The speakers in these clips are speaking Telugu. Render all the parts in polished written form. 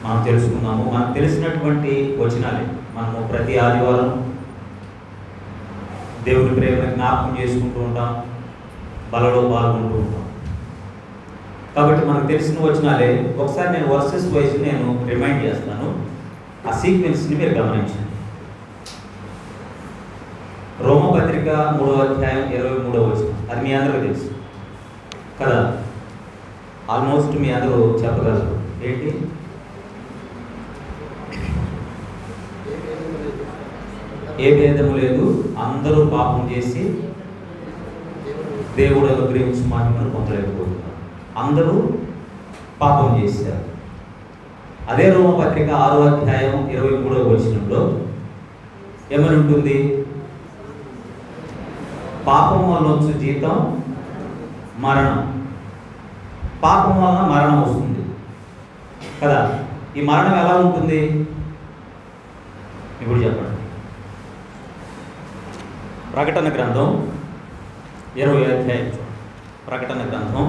మనం తెలుసుకున్నాము. మనకు తెలిసినటువంటి వచనాలే మనము ప్రతి ఆదివారం దేవుని ప్రేమను జ్ఞాపకం చేసుకుంటూ ఉంటాం, బలలో పాల్గొంటూ ఉంటాం. కాబట్టి మనకు తెలిసిన వచనాలే. ఒకసారి నేను వర్సెస్ వైజ్ నేను రిమైండ్ చేస్తాను, ఆ సీక్వెన్స్ని మీరు గమనించండి. రోమపత్రిక 3వ అధ్యాయం 23వ వచనం, అది మీ అందరికీ తెలుసు కదా, ఆల్మోస్ట్ మీ అందరూ చెప్పగలరు. ఏంటి? ఏ భేదము లేదు, అందరూ పాపం చేసి దేవుడు అనుగ్రహించిన మాటలను పొందలేకపోతున్నారు. అందరూ పాపం చేశారు. అదే రోమపత్రిక 6వ అధ్యాయం 23వ వచనంలో ఏమని ఉంటుంది? పాపం వల్ల వచ్చే జీతం మరణం. పాపం వలన మరణం వస్తుంది కదా. ఈ మరణం ఎలా ఉంటుంది ఇప్పుడు చెప్పండి. ప్రకటన గ్రంథం 20వ అధ్యాయం, ప్రకటన గ్రంథం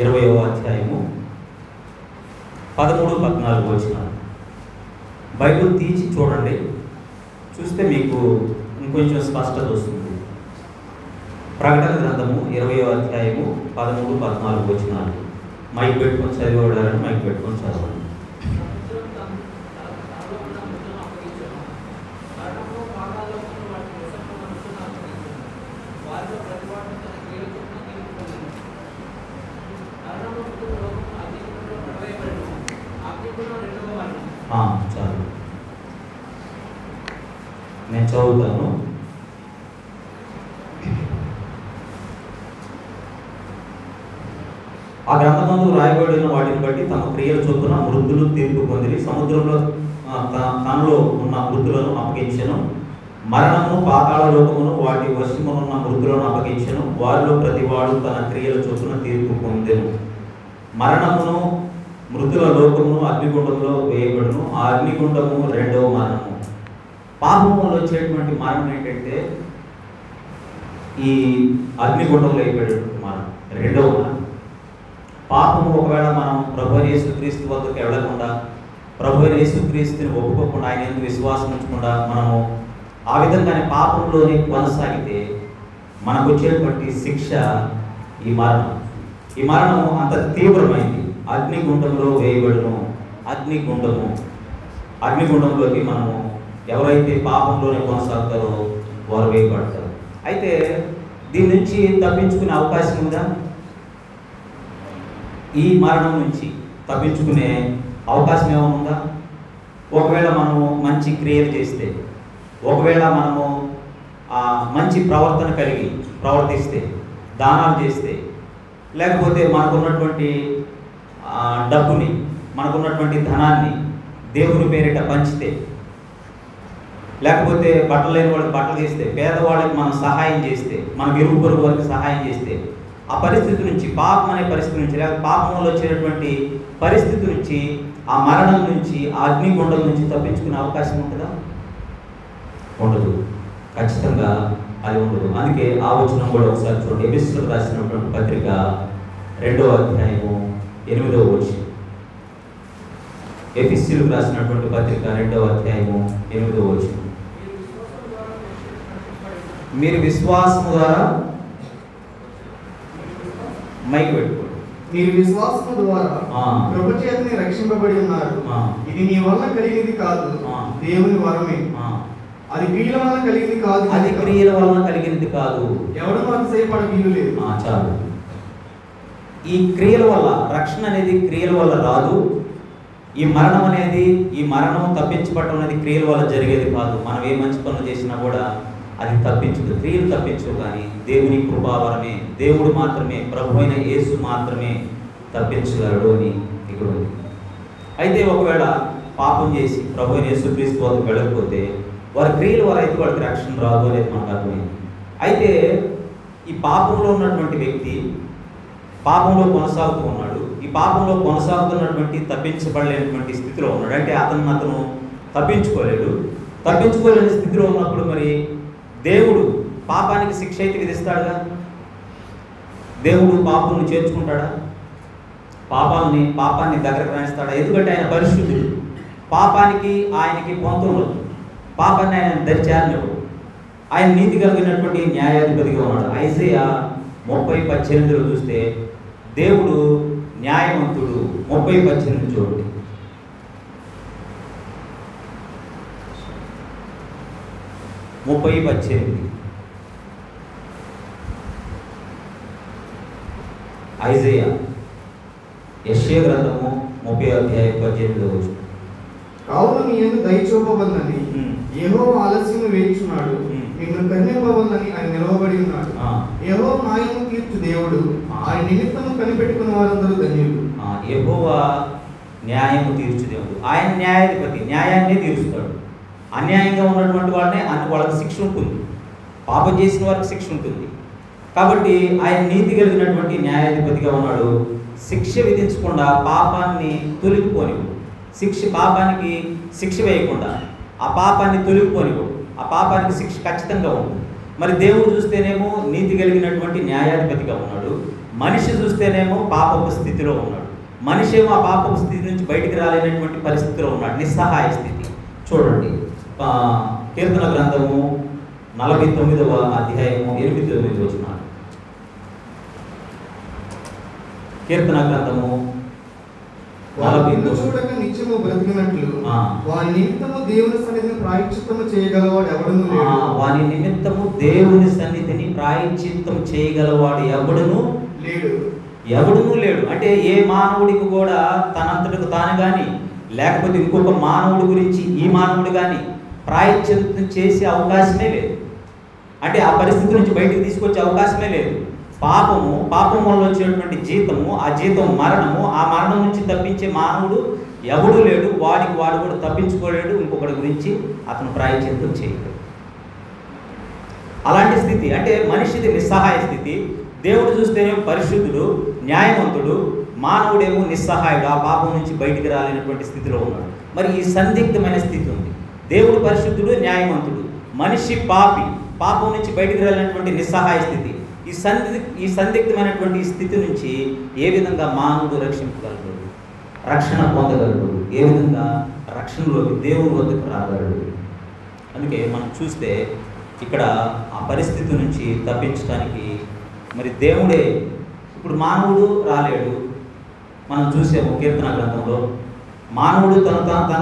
20వ అధ్యాయము 13-14 వచనాలు బైబిల్ తీసి చూడండి, చూస్తే మీకు ఇంకొంచెం స్పష్టత వస్తుంది. ప్రకటన గ్రంథము 20వ అధ్యాయము 13-14 వచనాలు. మైక్ పెట్టుకొని చదివేవాళ్ళని మైక్ పెట్టుకొని చదవండి. చాలు, నేను చదువుతాను. ఆ గ్రంథమందు రాయబడిన వాటిని బట్టి తమ క్రియల చొప్పున మృతులు తీర్పు పొందిరి. సముద్రంలో తనలో ఉన్న మృతులను అప్పగించెను. మరణము పాతాళ లోకమును వాటి వశమునున్న మృతులను అప్పగించెను. వారిలో ప్రతివాడు తన క్రియల చొప్పున తీర్పు పొందెను. మరణమును మృతుల లోకమును అగ్నిగుండంలో వేయబడును. ఆ అగ్నిగుండము రెండవ మరణము. పాపములో వచ్చేటువంటి మరణం ఏంటంటే ఈ అగ్నిగుండంలో వేయబడేటువంటి మరణం రెండవ మరణం. పాపము ఒకవేళ మనం ప్రభువైన యేసుక్రీస్తు వద్దకు వెళ్ళకుండా, ప్రభువైన యేసుక్రీస్తుని ఒప్పుకోకుండా, ఆయన ఎందుకు విశ్వాసం ఉంచకుండా మనము ఆ విధంగానే పాపంలోనే కొనసాగితే మనకు వచ్చేటువంటి శిక్ష ఈ మరణం. ఈ మరణము అంత తీవ్రమైంది. అగ్నిగుండంలో వేయబడును. అగ్నిగుండంలోకి మనము ఎవరైతే పాపంలోనే కొనసాగుతారో వారు వేయబడతారు. అయితే దీని నుంచి తప్పించుకునే అవకాశం ఉందా? ఈ మరణం నుంచి తప్పించుకునే అవకాశం ఏమైనా ఉందా? ఒకవేళ మనము మంచి క్రియలు చేస్తే, ఒకవేళ మనము మంచి ప్రవర్తన కలిగి ప్రవర్తిస్తే, దానాలు చేస్తే, లేకపోతే మనకున్నటువంటి డబ్బుని, మనకున్నటువంటి ధనాన్ని దేవుని పేరిట పంచితే, లేకపోతే బట్టలు లేని వాళ్ళకి బట్టలు చేస్తే, పేదవాళ్ళకి మనం సహాయం చేస్తే, మన ఇరుగు పొరుగు వారికి సహాయం చేస్తే, ఆ పరిస్థితి నుంచి, పాపం అనే పరిస్థితి నుంచి, లేకపోతే పాపంలో వచ్చేటటువంటి పరిస్థితి నుంచి, ఆ మరణం నుంచి, ఆ అగ్నిగుండం నుంచి తప్పించుకునే అవకాశం ఉంటుందా? ఉండదు. ఖచ్చితంగా అది ఉండదు. అందుకే ఆ వచనం కూడా ఒకసారి చూడండి. ఎఫెసీయులకు రాసినటువంటి పత్రిక 2వ అధ్యాయము 8వ వచనం. ఎఫెసీయులకు రాసినటువంటి పత్రిక 2వ అధ్యాయము 8వ వచనం. మీరు విశ్వాసము ద్వారా మైక్ పెట్టుకోండి. మీరు విశ్వాసము ద్వారా కృప చేతనే రక్షింపబడి ఉన్నారు. ఇది మీ వల్ల కలిగినది కాదు, దేవుని వరమే. అది క్రియల వల్ల కలిగినది కాదు, అది క్రియల వల్ల కలిగినది కాదు. ఎవరు అతిశయపడ వీలు లేదు. చాలు. ఈ క్రియల వల్ల, రక్షణ అనేది క్రియల వల్ల రాదు. ఈ మరణం అనేది, ఈ మరణం తప్పించబడటం అనేది క్రియల వల్ల జరిగేది కాదు. మనం ఏ మంచి పనులు చేసినా కూడా అది తప్పించదు, క్రియలు తప్పించవు. కానీ దేవుని కృపావరమే, దేవుడు మాత్రమే, ప్రభు అయిన యేసు మాత్రమే తప్పించగలడు అని ఇక్కడ ఉంది. అయితే ఒకవేళ పాపం చేసి ప్రభు అయిన యేసుక్రీస్తు వద్దకు వెళ్ళకపోతే వారి క్రియల వల్ల అయితే వాడికి రక్షణ రాదు అనేది మనకు అర్థమైంది. అయితే ఈ పాపంలో ఉన్నటువంటి వ్యక్తి పాపంలో కొనసాగుతూ ఉన్నాడు. ఈ పాపంలో కొనసాగుతున్నటువంటి తప్పించబడలేనటువంటి స్థితిలో ఉన్నాడు. అంటే అతను తప్పించుకోలేని స్థితిలో ఉన్నప్పుడు మరి దేవుడు పాపానికి శిక్ష అయితే విధిస్తాడుగా. దేవుడు పాపంను చేర్చుకుంటాడా? పాపాన్ని దగ్గరకు రాణిస్తాడా? ఎందుకంటే ఆయన పరిశుద్ధుడు. పాపానికి ఆయనకి పొంతం ఉండదు. పాపాన్ని ఆయన దరిచేరనివ్వడు. ఆయన నీతి కలిగినటువంటి న్యాయాధిపతిగా ఉన్నాడు. ఐజయా 30:18 చూస్తే దేవుడు న్యాయవంతుడు. 30:18 చూడండి. ఐజయా యెషయా గ్రంథము 30:18. కావున నీ యందు దయ చూపవలనని యెహోవా ఆలస్యము వేయుచున్నాడు, నిన్ను కరుణింపవలనని ఆయన నిలవబడి ఉన్నాడు. యెహోవా న్యాయము తీర్చు దేవుడు, ఆయన నిమిత్తము కనిపెట్టుకున్న వారందరూ ధన్యులు. యెహోవా న్యాయము తీర్చు దేవుడు. ఆయన న్యాయాధిపతి, న్యాయాన్ని తీరుస్తాడు. అన్యాయంగా ఉన్నటువంటి వాళ్ళకి శిక్ష ఉంటుంది. పాపం చేసిన వారికి శిక్ష ఉంటుంది. కాబట్టి ఆయన నీతి కలిగినటువంటి న్యాయాధిపతిగా ఉన్నాడు. శిక్ష విధించకుండా పాపాన్ని తొలగిపోనివ్వడు. పాపానికి శిక్ష వేయకుండా ఆ పాపాన్ని తొలగిపోనివ్వడు. ఆ పాపానికి శిక్ష ఖచ్చితంగా ఉంటుంది. మరి దేవుడు చూస్తేనేమో నీతి కలిగినటువంటి న్యాయాధిపతిగా ఉన్నాడు. మనిషి చూస్తేనేమో పాపపు స్థితిలో ఉన్నాడు. మనిషి ఏమో ఆ పాపపు స్థితి నుంచి బయటికి రాలేనటువంటి పరిస్థితిలో ఉన్నాడు, నిస్సహాయ స్థితి. చూడండి, కీర్తన గ్రంథము 49వ అధ్యాయము 8-9 వచనాలు. కీర్తన గ్రంథము 40 చూడక నిత్యము బ్రతికినట్లు వాని నిమిత్తము దేవుని సన్నిధిని ప్రాయశ్చిత్తము చేయగలవాడు ఎవడును లేడు. వాని నిమిత్తము దేవుని సన్నిధిని ప్రాయశ్చిత్తం చేయగలవాడు ఎవడును లేడు. అంటే ఏ మానవుడికి కూడా తనంతటికి తాను కానీ లేకపోతే ఇంకొక మానవుడి గురించి ఈ మానవుడు కానీ ప్రాయశ్చిత్తం చేసే అవకాశమే లేదు. అంటే ఆ పరిస్థితి నుంచి బయటికి తీసుకొచ్చే అవకాశమే లేదు. పాపం వల్ల వచ్చేటువంటి జీతము, ఆ జీతం మరణము. ఆ మరణం నుంచి తప్పించే మానవుడు ఎవడు లేడు. వాడు కూడా తప్పించుకోలేడు. ఇంకొకటి గురించి అతను ప్రాయశ్చిత్తం చేయలేడు. అలాంటి స్థితి అంటే మనిషిది నిస్సహాయ స్థితి. దేవుడు చూస్తేనేమో పరిశుద్ధుడు, న్యాయవంతుడు. మానవుడేమో నిస్సహాయుడు, ఆ పాపం నుంచి బయటికి రాలేనటువంటి స్థితిలో ఉన్నాడు. మరి ఈ సందిగ్ధమైన స్థితి ఉంది. దేవుడు పరిశుద్ధుడు, న్యాయవంతుడు. మనిషి పాపం నుంచి బయటికి రాలేనటువంటి నిస్సహాయ స్థితి. ఈ సందిగ్ధమైనటువంటి స్థితి నుంచి ఏ విధంగా మానవుడు రక్షింపగలడు, రక్షణ పొందగలడు, ఏ విధంగా రక్షణలోకి దేవుని వద్దకు రాగలడు? అందుకే మనం చూస్తే ఇక్కడ ఆ పరిస్థితి నుంచి తప్పించడానికి మరి దేవుడే. ఇప్పుడు మానవుడు రాలేడు. మనం చూసాము కీర్తన గ్రంథంలో, మానవుడు తన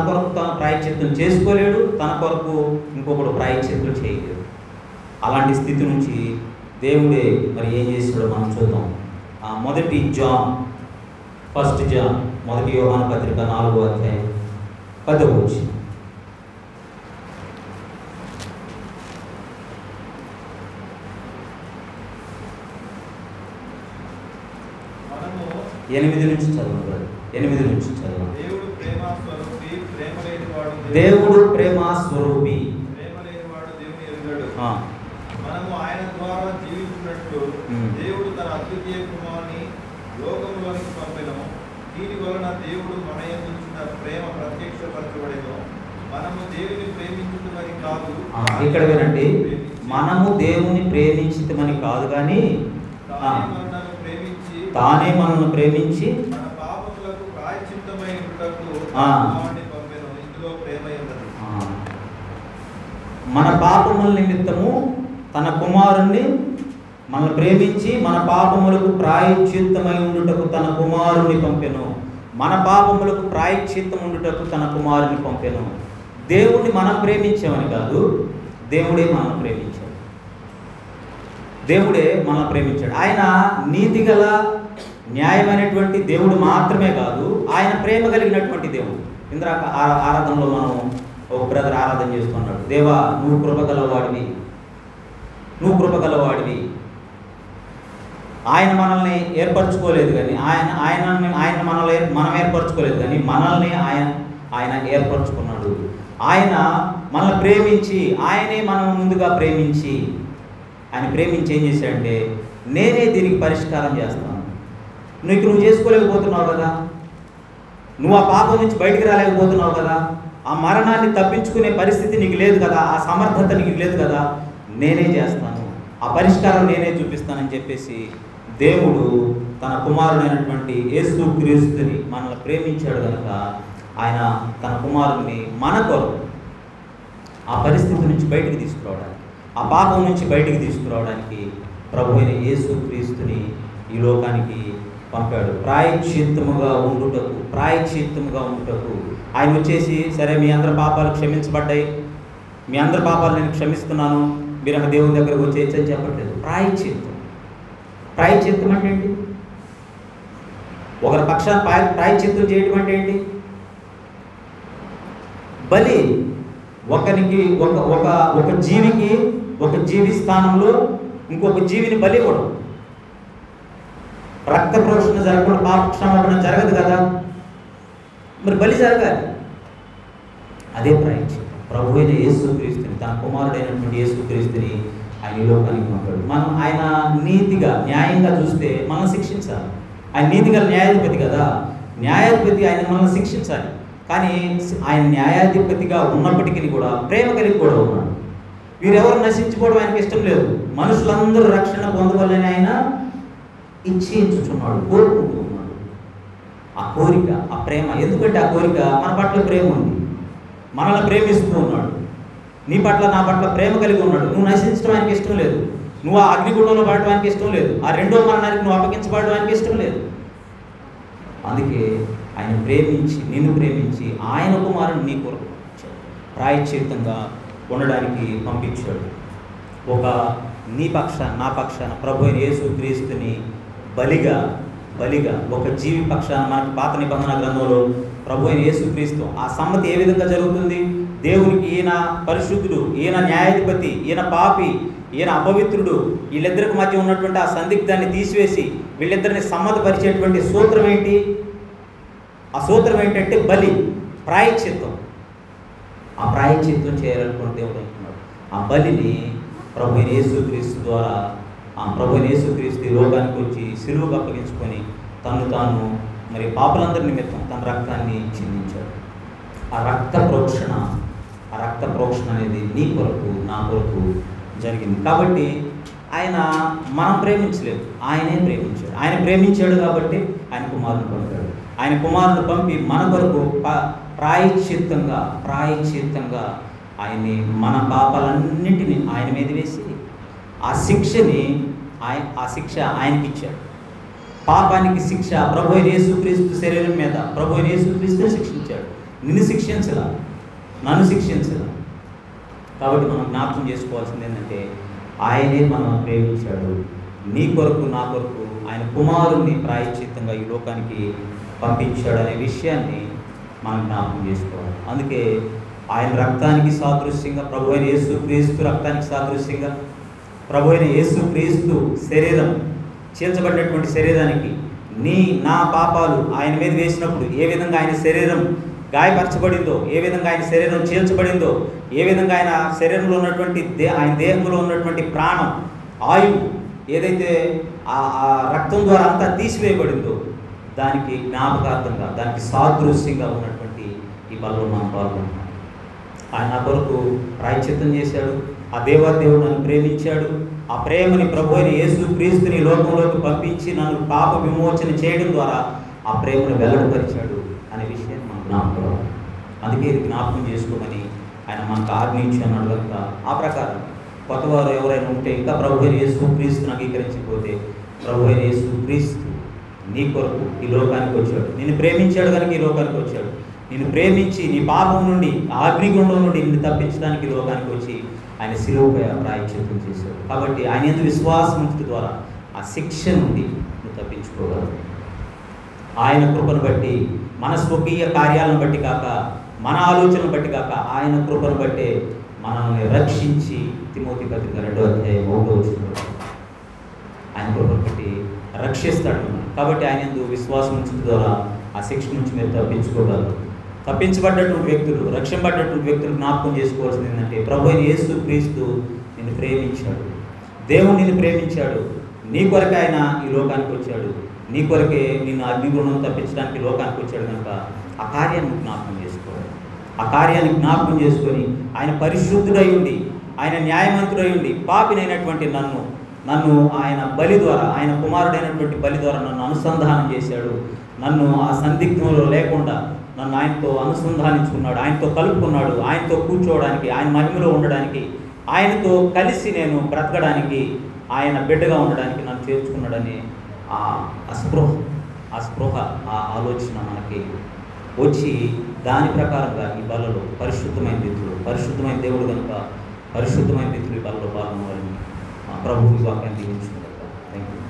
కొరకు తాను ప్రాయశ్చిత్తం చేసుకోలేడు, తన కొరకు ఇంకొకడు ప్రాయశ్చిత్తం చేయలేడు. అలాంటి స్థితి నుంచి దేవుడే మరి ఏం చేసాడో మనం చూద్దాం. 1 జాన్ 1 యోహాను పత్రిక 4వ అధ్యాయం 10వ వచనం. ఎనిమిది నుంచి చదవండి. దేవుడు ప్రేమ స్వరూపి. మనము ఆయన ద్వారా జీవించినట్లు దేవుడు తన అద్వితీయ కుమారుని లోకంలోనికి పంపెను. దీని వలన దేవుడు మన యందు ప్రేమ ప్రత్యక్షపరచబడెను. మనము దేవుని ప్రేమించుటమని కాదు. ఇక్కడ వినండి, మనము దేవుని ప్రేమించుటమని కాదు కానీ తానే మనల్ని ప్రేమించి మన పాపములకు ప్రాయశ్చిత్తమై ఉండుటకు కుమారుని పంపెను. ఇందులో ప్రేమ ఉన్నది. మన పాపముల నిమిత్తము తన కుమారుణ్ణి మనల్ని ప్రేమించి మన పాపములకు ప్రాయశ్చిత్తమై ఉండుటకు తన కుమారుని పంపెను. మన పాపములకు ప్రాయశ్చిత్తం ఉండుటకు తన కుమారుని పంపెను. దేవుణ్ణి మనం ప్రేమించామని కాదు, దేవుడే మనల్ని ప్రేమించాడు. ఆయన నీతిగల న్యాయమైనటువంటి దేవుడు మాత్రమే కాదు, ఆయన ప్రేమ కలిగినటువంటి దేవుడు. ఇందాక ఆరాధనలో మనం ఒక బ్రదర్ ఆరాధన చేస్తున్నాడు, దేవా నువ్వు కృపగలవాడివి. ఆయన మనల్ని ఏర్పరచుకోలేదు కానీ మనం ఏర్పరచుకోలేదు కానీ మనల్ని ఆయన ఏర్పరచుకున్నాడు. ఆయన మనల్ని ప్రేమించి, ఆయనే మనం ముందుగా ప్రేమించి, ఆయన ప్రేమించి ఏం చేశాడంటే, నేనే దీనికి పరిష్కారం చేస్తాను. నువ్వు చేసుకోలేకపోతున్నావు కదా, నువ్వు ఆ పాపం నుంచి బయటికి రాలేకపోతున్నావు కదా, ఆ మరణాన్ని తప్పించుకునే పరిస్థితి నీకు లేదు కదా, ఆ సమర్థత నీకు లేదు కదా, నేనే చేస్తాను, ఆ పరిష్కారం నేనే చూపిస్తానని చెప్పేసి దేవుడు తన కుమారుడైనటువంటి యేసు క్రీస్తుని మనల్ని ప్రేమించాడు కనుక ఆయన తన కుమారుడిని మన కొరకు ఆ పరిస్థితి నుంచి బయటికి తీసుకురావడానికి, ఆ పాపం నుంచి బయటికి తీసుకురావడానికి ప్రభు అయిన యేసు క్రీస్తుని ఈ లోకానికి పంపాడు. ప్రాయశ్చిత్తముగా ఉండుటకు ఆయన వచ్చేసి, సరే మీ అందరి పాపాలు క్షమించబడ్డాయి, మీ అందరి పాపాలు నేను క్షమిస్తున్నాను, మీరు ఆ దేవుని దగ్గరకు వచ్చేసి అని చెప్పట్లేదు. ప్రాయశ్చిత్తం అంటే ఏంటి? ఒకరి పక్షాన్ని ప్రాయశ్చిత్తం చేయడం అంటే ఏంటి? బలి. ఒకరికి ఒక జీవికి, ఒక జీవి స్థానంలో ఇంకొక జీవిని బలి ఇవ్వడం. రక్త ప్రోక్షణ జరగకుండా పాప క్షమాపణ జరగదు కదా, మరి బలి జరగాలి. అదే ప్రాయశ్చిత్తం. ప్రభు అయిన యేసు క్రీస్తుని, తన కుమారుడైనటువంటి యేసు క్రీస్తుని ఆయన ఈ లోకానికి పంపాడు. మనం ఆయన నీతిగా, న్యాయంగా చూస్తే మనం శిక్షించాలి. ఆయన నీతిగా న్యాయాధిపతి కదా, న్యాయాధిపతి ఆయన మనల్ని శిక్షించాలి. కానీ ఆయన న్యాయాధిపతిగా ఉన్నప్పటికీ కూడా ప్రేమ కలిగి కూడా ఉన్నాడు. వీరెవరు నశించుకోవడం ఆయనకి ఇష్టం లేదు. మనుషులందరూ రక్షణ పొందవాలని ఆయన ఇచ్చేయించుచున్నాడు, కోరుకుంటూ ఉన్నాడు. ఆ కోరిక, ఆ ప్రేమ, ఎందుకంటే ఆ కోరిక మన పట్ల ప్రేమ ఉంది, మనల్ని ప్రేమిస్తూ ఉన్నాడు. నీ పట్ల, నా పట్ల ప్రేమ కలిగి ఉన్నాడు. నువ్వు నశించడం ఆయనకి ఇష్టం లేదు, నువ్వు ఆ అగ్నిగుండంలో పడడానికి ఇష్టం లేదు, ఆ రెండో మరణానికి నువ్వు అప్పగించబడడానికి ఇష్టం లేదు. అందుకే ఆయన ప్రేమించి, నిన్ను ప్రేమించి ఆయన కుమారుని నీ కొరకు ప్రాయశ్చిత్తంగా ఉండడానికి పంపించాడు. ఒక నీ పక్షాన, నా పక్షాన ప్రభు అయిన యేసు క్రీస్తుని బలిగా ఒక జీవి పక్షాన, మనకి పాత నిబంధన గ్రంథంలో ప్రభు అయిన యేసు క్రీస్తు ఆ సమ్మతి ఏ విధంగా జరుగుతుంది? దేవునికి ఈయన పరిశుద్ధుడు, ఈయన న్యాయాధిపతి, ఈయన పాపి, ఈయన అపవిత్రుడు, వీళ్ళిద్దరికి మధ్య ఉన్నటువంటి ఆ సందిగ్ధాన్ని తీసివేసి వీళ్ళిద్దరిని సమ్మతపరిచేటువంటి సూత్రం ఏంటి? ఆ సూత్రం ఏంటంటే బలి, ప్రాయశ్చిత్తం. ఆ ప్రాయశ్చిత్తం చేయాలనుకున్న దేవుడు అంటున్నాడు. ఆ బలిని ప్రభు అయిన యేసు క్రీస్తు ద్వారా, ఆ ప్రభు అయిన యేసు క్రీస్తు లోకానికి వచ్చి సిలువకు అప్పగించుకొని తాను మరి పాపులందరి నిమిత్తం తన రక్తాన్ని చిందించాడు. ఆ రక్త ప్రోక్షణ అనేది నీ కొరకు, నా కొరకు జరిగింది. కాబట్టి ఆయన మనం ప్రేమించలేదు, ఆయనే ప్రేమించాడు. ఆయన ప్రేమించాడు కాబట్టి ఆయన కుమారుని పంపాడు. ఆయన కుమారుని పంపి మన కొరకు ప్రాయశ్చిత్తంగా ఆయన్ని, మన పాపాలన్నింటినీ ఆయన మీద వేసి ఆ శిక్ష ఆయనకి ఇచ్చాడు. పాపానికి శిక్ష ప్రభు అయిన యేసుక్రీస్తు శరీరం మీద ప్రభు అయిన యేసుక్రీస్తుని శిక్షించాడు. నిన్ను శిక్షించలా, నన్ను శిక్షించలా. కాబట్టి మనం జ్ఞాపకం చేసుకోవాల్సింది ఏంటంటే ఆయనే మనం ప్రేమించాడు. నీ కొరకు, నా కొరకు ఆయన కుమారుణ్ణి ప్రాయశ్చిత్తంగా ఈ లోకానికి పంపించాడు అనే విషయాన్ని మనం జ్ఞాపకం చేసుకోవాలి. అందుకే ఆయన రక్తానికి సాదృశ్యంగా, ప్రభు అయిన యేసుక్రీస్తు రక్తానికి సాదృశ్యంగా, ప్రభు అయిన యేసుక్రీస్తు శరీరం, చీల్చబడినటువంటి శరీరానికి నా పాపాలు ఆయన మీద వేసినప్పుడు ఏ విధంగా ఆయన శరీరం గాయపరచబడిందో, ఏ విధంగా ఆయన శరీరం చీల్చబడిందో, ఏ విధంగా ఆయన శరీరంలో ఉన్నటువంటి ఆయన దేహంలో ఉన్నటువంటి ప్రాణం, ఆయువు ఏదైతే ఆ రక్తం ద్వారా అంతా తీసివేయబడిందో దానికి జ్ఞాపకార్థంగా, దానికి సాదృశ్యంగా ఉన్నటువంటి ఈ బలలో మనం పాల్గొంటున్నాం. ఆయన నా కొరకు ప్రాయశ్చిత్తం చేశాడు. ఆ దేవాదేవుడు నన్ను ప్రేమించాడు. ఆ ప్రేమని ప్రభు అయిన యేసుక్రీస్తుని లోకంలోకి పంపించి నన్ను పాప విమోచన చేయడం ద్వారా ఆ ప్రేమను వెల్లడిపరిచాడు అనే విషయాన్ని మనం జ్ఞాపకం. అందుకే ఇది జ్ఞాపకం చేసుకోమని ఆయన మనకు ఆజ్ఞించి అన్నాడు కనుక ఆ ప్రకారం కొత్తవారు ఎవరైనా ఉంటే, ఇంకా ప్రభు అయిన యేసుక్రీస్తుని అంగీకరించకపోతే, ప్రభు అయిన యేసుక్రీస్తు నీ కొరకు ఈ లోకానికి వచ్చాడు. నిన్ను ప్రేమించాడు కనుక ఈ లోకానికి వచ్చాడు. నిన్ను ప్రేమించి నీ పాపం నుండి, అగ్నిగుండం నుండి నిన్ను తప్పించడానికి ఈ లోకానికి వచ్చి ఆయన శిలువపై ప్రాయశ్చిత్తం చేశాడు. కాబట్టి ఆయన యందు విశ్వాసం ఉంచడం ద్వారా ఆ శిక్ష నుండి నువ్వు తప్పించుకోగలవు. ఆయన కృపను బట్టి, మన స్వకీయ కార్యాలను బట్టి కాక, మన ఆలోచనను బట్టి కాక, ఆయన కృపను బట్టే మనల్ని రక్షించి, తిమోతి పత్రిక 2:1 ఆయన కృపను బట్టి రక్షిస్తాడు. కాబట్టి ఆయన యందు విశ్వాసం ఉంచడం ద్వారా ఆ శిక్ష నుంచి మీరు తప్పించుకోగలరు. తప్పించబడ్డటువంటి వ్యక్తులు, రక్షింపబడ్డటువంటి వ్యక్తులు జ్ఞాపకం చేసుకోవాల్సింది ఏంటంటే ప్రభు అయిన యేసుక్రీస్తు నిన్ను ప్రేమించాడు. దేవుడు నిన్ను ప్రేమించాడు. నీ కొరకే ఆయన ఈ లోకానికి వచ్చాడు. నీ కొరకే నిన్ను అగ్నిగుండం తప్పించడానికి లోకానికి వచ్చాడు కనుక ఆ కార్యాన్ని జ్ఞాపకం చేసుకోవాలి. ఆ కార్యాన్ని జ్ఞాపకం చేసుకొని ఆయన పరిశుద్ధుడై ఉండి, ఆయన న్యాయవంతుడై ఉండి, పాపినైనటువంటి నన్ను నన్ను ఆయన బలి ద్వారా, ఆయన కుమారుడైనటువంటి బలి ద్వారా నన్ను అనుసంధానం చేశాడు. నన్ను ఆ సందిగ్ధంలో లేకుండా నన్ను ఆయనతో అనుసంధానించుకున్నాడు, ఆయనతో కలుపుకున్నాడు, ఆయనతో కూర్చోవడానికి, ఆయన మహిమలో ఉండడానికి, ఆయనతో కలిసి నేను బ్రతకడానికి, ఆయన బిడ్డగా ఉండడానికి నన్ను చేర్చుకున్నాడని ఆ స్పృహ ఆ ఆలోచన మనకి వచ్చి దాని ప్రకారంగా ఈ బలలో పరిశుద్ధమైన రీతిలో, పరిశుద్ధమైన దేవుడు కనుక పరిశుద్ధమైన రీతిలో ఈ బలలో పాల్గొనాలని ప్రభువు ఈ వాక్యాన్ని దీవించుకున్నారు. Thank you.